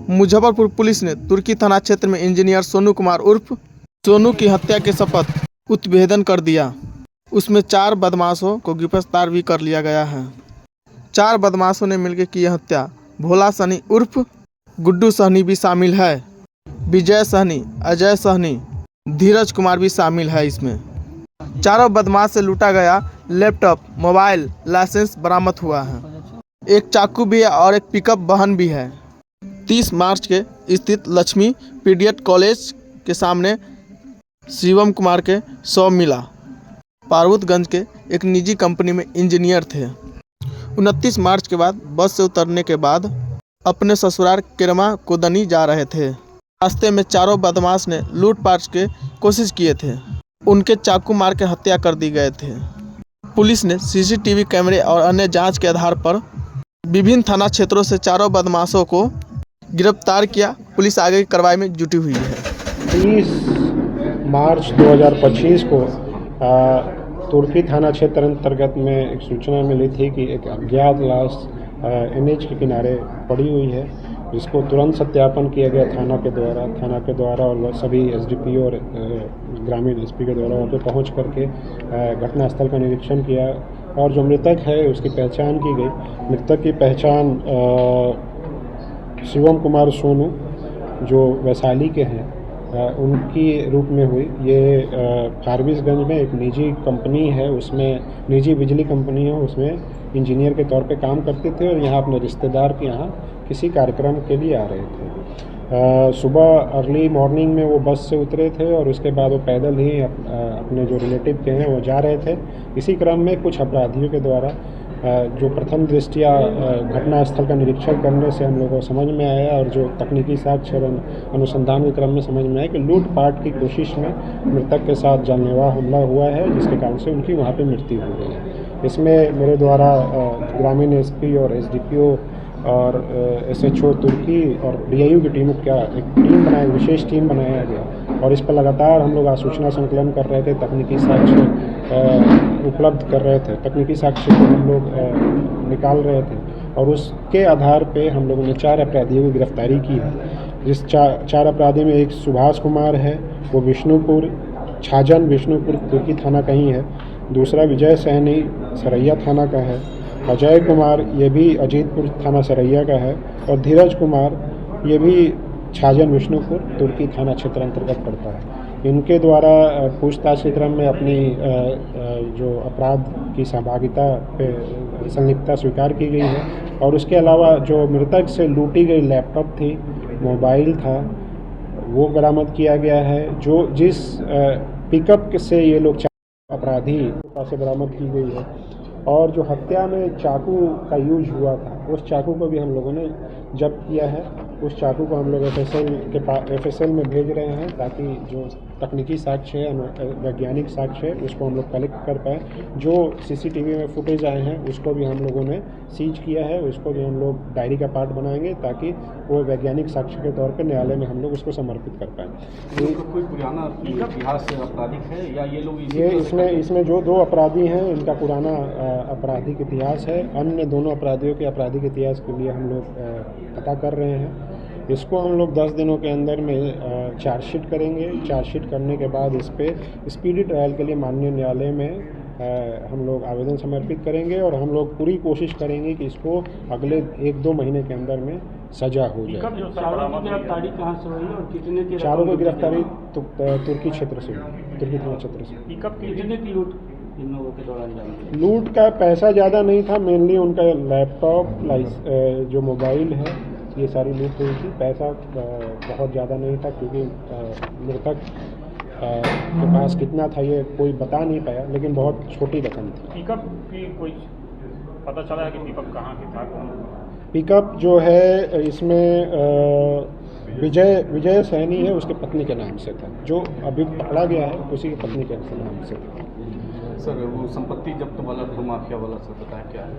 Muzaffarpur police ने तुर्की थाना क्षेत्र में इंजीनियर सोनू कुमार उर्फ सोनू की हत्या के शपथ उद्भेदन कर दिया। उसमें 4 बदमाशों को गिरफ्तार भी कर लिया गया है। 4 बदमाशों ने मिलकर की हत्या। भोला सहनी उर्फ गुड्डू सहनी भी शामिल है। विजय सहनी, अजय सहनी, धीरज कुमार भी शामिल है। इसमें चारों बदमाश से लूटा गया लैपटॉप, मोबाइल, लाइसेंस बरामद हुआ है। एक चाकू भी है और एक पिकअप वाहन भी है। 30 मार्च के स्थित लक्ष्मी पीडीएट कॉलेज के सामने शिवम कुमार के शव मिला। पार्वतगंज के एक निजी कंपनी में इंजीनियर थे। 29 मार्च के बाद बस से उतरने के बाद अपने ससुराल केरमा कोदनी जा रहे थे। रास्ते में चारों बदमाश ने लूटपाट के कोशिश किए थे। उनके चाकू मार के हत्या कर दी गए थे। पुलिस ने सीसीटीवी कैमरे और अन्य जांच के आधार पर विभिन्न थाना क्षेत्रों से चारों बदमाशों को गिरफ्तार किया। पुलिस आगे की कार्रवाई में जुटी हुई है। 30 मार्च 2025 को तुर्की थाना क्षेत्र अंतर्गत में एक सूचना मिली थी कि एक अज्ञात लाश एनएच के किनारे पड़ी हुई है, जिसको तुरंत सत्यापन किया गया थाना के द्वारा और सभी एसडीपीओ और ग्रामीण एसपी के द्वारा वहाँ पे पहुँच करके घटनास्थल का निरीक्षण किया और जो मृतक है उसकी पहचान की गई। मृतक की पहचान शिवम कुमार सोनू जो वैशाली के हैं उनकी रूप में हुई। ये फारबिसगंज में एक निजी कंपनी है, उसमें निजी बिजली कंपनी है, उसमें इंजीनियर के तौर पे काम करते थे और यहाँ अपने रिश्तेदार के यहाँ किसी कार्यक्रम के लिए आ रहे थे। सुबह अर्ली मॉर्निंग में वो बस से उतरे थे और उसके बाद वो पैदल ही अपने जो रिलेटिव के हैं वो जा रहे थे। इसी क्रम में कुछ अपराधियों के द्वारा जो प्रथम दृष्टया घटनास्थल का निरीक्षण करने से हम लोगों को समझ में आया और जो तकनीकी साक्ष्य अनुसंधान के क्रम में समझ में आया कि लूटपाट की कोशिश में मृतक के साथ जानलेवा हमला हुआ है, जिसके कारण से उनकी वहाँ पे मृत्यु हो गई है। इसमें मेरे द्वारा ग्रामीण एसपी और एसडीपीओ और एसएचओ तुर्की और डीआईयू की टीम का एक टीम बनाई, विशेष टीम बनाया गया और इस पर लगातार हम लोग सूचना संकलन कर रहे थे, तकनीकी साक्ष्य उपलब्ध कर रहे थे, तकनीकी साक्ष्य को हम लोग निकाल रहे थे और उसके आधार पे हम लोगों ने 4 अपराधियों की गिरफ्तारी की है। जिस 4 अपराधी में एक सुभाष कुमार है, वो विष्णुपुर छाजन विष्णुपुर तुर्की थाना का ही है। दूसरा विजय सहनी सरैया थाना का है। अजय कुमार ये भी अजीतपुर थाना सरैया का है और धीरज कुमार ये भी छाजन विष्णुपुर तुर्की थाना क्षेत्र अंतर्गत पड़ता है। इनके द्वारा पूछताछ के क्रम में अपनी जो अपराध की सहभागिता पे संलिप्तता स्वीकार की गई है और उसके अलावा जो मृतक से लूटी गई लैपटॉप थी, मोबाइल था, वो बरामद किया गया है। जो जिस पिकअप से ये लोग अपराधी से बरामद की गई है और जो हत्या में चाकू का यूज हुआ था, उस चाकू को भी हम लोगों ने जब्त किया है। उस चाकू को हम लोग एफएसएल में भेज रहे हैं ताकि जो तकनीकी साक्ष्य है, वैज्ञानिक साक्ष्य है, उसको हम लोग कलेक्ट कर पाएँ। जो सीसीटीवी में फुटेज आए हैं उसको भी हम लोगों ने सीज किया है, उसको भी हम लोग डायरी का पार्ट बनाएंगे ताकि वो वैज्ञानिक साक्ष्य के तौर पर न्यायालय में हम लोग उसको समर्पित कर पाएँ। कोई पुराना इतिहास आपराधिक है या ये लोग इसमें जो 2 अपराधी हैं इनका पुराना आपराधिक इतिहास है। अन्य दोनों अपराधियों के आपराधिक इतिहास के लिए हम लोग पता कर रहे हैं। इसको हम लोग 10 दिनों के अंदर में चार्जशीट करेंगे। चार्जशीट करने के बाद इस पे स्पीडी ट्रायल के लिए माननीय न्यायालय में हम लोग आवेदन समर्पित करेंगे और हम लोग पूरी कोशिश करेंगे कि इसको अगले 1-2 महीने के अंदर में सजा हो जाए। गिरफ्तारी कहाँ से हुई और कितने की? चारों की गिरफ्तारी तुर्की क्षेत्र से हुई, तुर्की थाना क्षेत्र से। पिकअप कितने की लूट इन लोगों के दौरान? लूट का पैसा ज़्यादा नहीं था, मेनली उनका लैपटॉप, जो मोबाइल है, ये सारी लूट हुई थी। पैसा बहुत ज़्यादा नहीं था क्योंकि मृतक के पास कितना था ये कोई बता नहीं पाया, लेकिन बहुत छोटी रकम थी। पिकअप की कोई पता चला है कि पिकअप कहाँ की था? पिकअप जो है इसमें विजय सहनी है, उसके पत्नी के नाम से था। जो अभी पकड़ा गया है उसी की पत्नी के नाम से था। सर वो संपत्ति जब्त वाला माफिया वाला सर बताया क्या है?